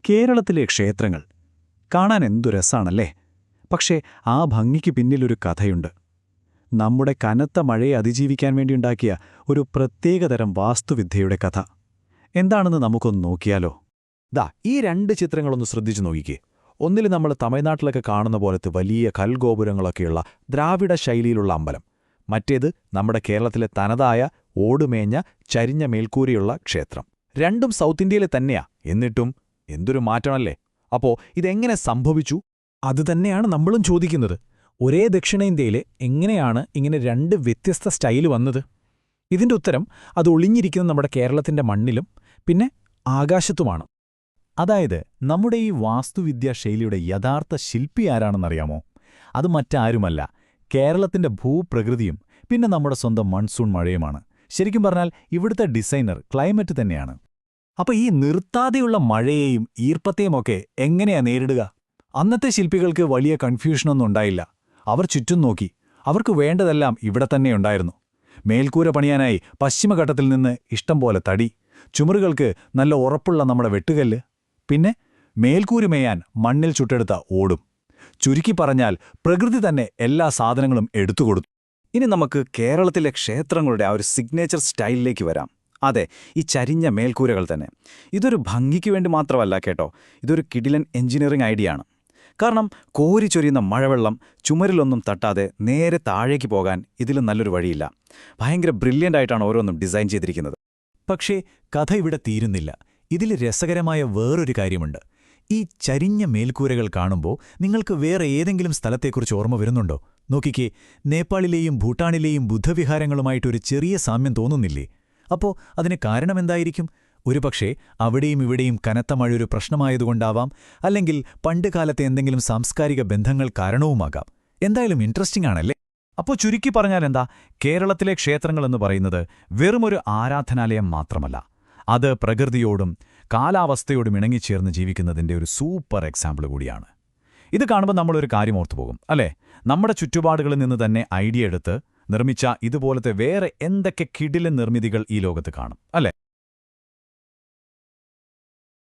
കേരളത്തിലെ ക്ഷേത്രങ്ങൾ കാണാൻ എന്തു രസാണല്ലേ. പക്ഷേ ആ ഭംഗിക്ക് പിന്നിലൊരു കഥയുണ്ട്. നമ്മുടെ കനത്ത മഴയെ അതിജീവിക്കാൻ വേണ്ടിയുണ്ടാക്കിയ ഒരു പ്രത്യേകതരം വാസ്തുവിദ്യയുടെ കഥ. എന്താണെന്ന് നമുക്കൊന്ന് നോക്കിയാലോ? ഈ രണ്ട് ചിത്രങ്ങളൊന്ന് ശ്രദ്ധിച്ചു നോക്കിക്കേ. ഒന്നിൽ നമ്മൾ തമിഴ്നാട്ടിലൊക്കെ കാണുന്ന പോലത്തെ വലിയ കൽഗോപുരങ്ങളൊക്കെയുള്ള ദ്രാവിഡ ശൈലിയിലുള്ള അമ്പലം. മറ്റേത് നമ്മുടെ കേരളത്തിലെ തനതായ ഓടുമേഞ്ഞ ചരിഞ്ഞ മേൽക്കൂരയുള്ള ക്ഷേത്രം. രണ്ടും സൗത്ത് ഇന്ത്യയിലെ തന്നെയാ. എന്നിട്ടും എന്തൊരു മാറ്റമല്ലേ. അപ്പോ ഇതെങ്ങനെ സംഭവിച്ചു? അതുതന്നെയാണ് നമ്മളും ചോദിക്കുന്നത്. ഒരേ ദക്ഷിണേന്ത്യയിലെ എങ്ങനെയാണ് ഇങ്ങനെ രണ്ട് വ്യത്യസ്ത സ്റ്റൈല് വന്നത്? ഇതിന്റെ ഉത്തരം അത് ഒളിഞ്ഞിരിക്കുന്ന നമ്മുടെ കേരളത്തിന്റെ മണ്ണിലും പിന്നെ ആകാശത്തുമാണ്. അതായത് നമ്മുടെ ഈ വാസ്തുവിദ്യാ ശൈലിയുടെ യഥാർത്ഥ ശില്പി ആരാണെന്നറിയാമോ? അത് മറ്റാരുമല്ല, കേരളത്തിന്റെ ഭൂപ്രകൃതിയും പിന്നെ നമ്മുടെ സ്വന്തം മൺസൂൺ മഴയുമാണ്. ശരിക്കും പറഞ്ഞാൽ ഇവിടുത്തെ ഡിസൈനർ ക്ലൈമറ്റ് തന്നെയാണ്. അപ്പൊ ഈ നിർത്താതെയുള്ള മഴയെയും ഈർപ്പത്തെയുമൊക്കെ എങ്ങനെയാ നേരിടുക? അന്നത്തെ ശില്പികൾക്ക് വലിയ കൺഫ്യൂഷനൊന്നും ഉണ്ടായില്ല. അവർ ചുറ്റും നോക്കി. അവർക്ക് വേണ്ടതെല്ലാം ഇവിടെ തന്നെയുണ്ടായിരുന്നു. മേൽക്കൂര പണിയാനായി പശ്ചിമഘട്ടത്തിൽ നിന്ന് ഇഷ്ടം പോലെ തടി, ചുമറുകൾക്ക് നല്ല ഉറപ്പുള്ള നമ്മുടെ വെട്ടുകല്ല്, പിന്നെ മേൽക്കൂര മേയാൻ മണ്ണിൽ ചുട്ടെടുത്ത ഓടും. ചുരുക്കി പറഞ്ഞാൽ പ്രകൃതി തന്നെ എല്ലാ സാധനങ്ങളും എടുത്തുകൊടുത്തു. ഇനി നമുക്ക് കേരളത്തിലെ ക്ഷേത്രങ്ങളുടെ ആ ഒരു സിഗ്നേച്ചർ സ്റ്റൈലിലേക്ക് വരാം. അതെ, ഈ ചരിഞ്ഞ മേൽക്കൂരകൾ തന്നെ. ഇതൊരു ഭംഗിക്ക് വേണ്ടി മാത്രമല്ല കേട്ടോ, ഇതൊരു കിടിലൻ എഞ്ചിനീയറിംഗ് ഐഡിയ ആണ്. കാരണം കോരി ചൊരിയുന്ന മഴവെള്ളം ചുമരിലൊന്നും തട്ടാതെ നേരെ താഴേക്ക് പോകാൻ ഇതിലും നല്ലൊരു വഴിയില്ല. ഭയങ്കര ബ്രില്യൻ്റ് ആയിട്ടാണ് ഓരോന്നും ഡിസൈൻ ചെയ്തിരിക്കുന്നത്. പക്ഷേ കഥ ഇവിടെ തീരുന്നില്ല. ഇതിൽ രസകരമായ വേറൊരു കാര്യമുണ്ട്. ഈ ചരിഞ്ഞ മേൽക്കൂരകൾ കാണുമ്പോൾ നിങ്ങൾക്ക് വേറെ ഏതെങ്കിലും സ്ഥലത്തെക്കുറിച്ച് ഓർമ്മ വരുന്നുണ്ടോ? നോക്കിക്കേ, നേപ്പാളിലെയും ഭൂട്ടാനിലെയും ബുദ്ധവിഹാരങ്ങളുമായിട്ടൊരു ചെറിയ സാമ്യം തോന്നുന്നില്ലേ? അപ്പോ അതിന് കാരണമെന്തായിരിക്കും? ഒരുപക്ഷേ അവിടെയും ഇവിടെയും കനത്ത മഴയൊരു പ്രശ്നമായതുകൊണ്ടാവാം, അല്ലെങ്കിൽ പണ്ടുകാലത്തെ എന്തെങ്കിലും സാംസ്കാരിക ബന്ധങ്ങൾ കാരണവുമാകാം. എന്തായാലും ഇൻട്രസ്റ്റിംഗ് ആണല്ലേ? അപ്പോൾ ചുരുക്കി പറഞ്ഞാൽ എന്താ, കേരളത്തിലെ ക്ഷേത്രങ്ങളെന്ന് പറയുന്നത് വെറുമൊരു ആരാധനാലയം മാത്രമല്ല, അത് പ്രകൃതിയോടും കാലാവസ്ഥയോടും ഇണങ്ങിച്ചേർന്ന് ജീവിക്കുന്നതിൻ്റെ ഒരു സൂപ്പർ എക്സാമ്പിൾ കൂടിയാണ്. ഇത് കാണുമ്പോൾ നമ്മളൊരു കാര്യം ഓർത്തുപോകും അല്ലേ? നമ്മുടെ ചുറ്റുപാടുകളിൽ നിന്ന് തന്നെ ഐഡിയ എടുത്ത് നിർമ്മിച്ച ഇതുപോലത്തെ വേറെ എന്തൊക്കെ കിടിലൻ നിർമ്മിതികൾ ഈ ലോകത്ത് കാണും അല്ലേ?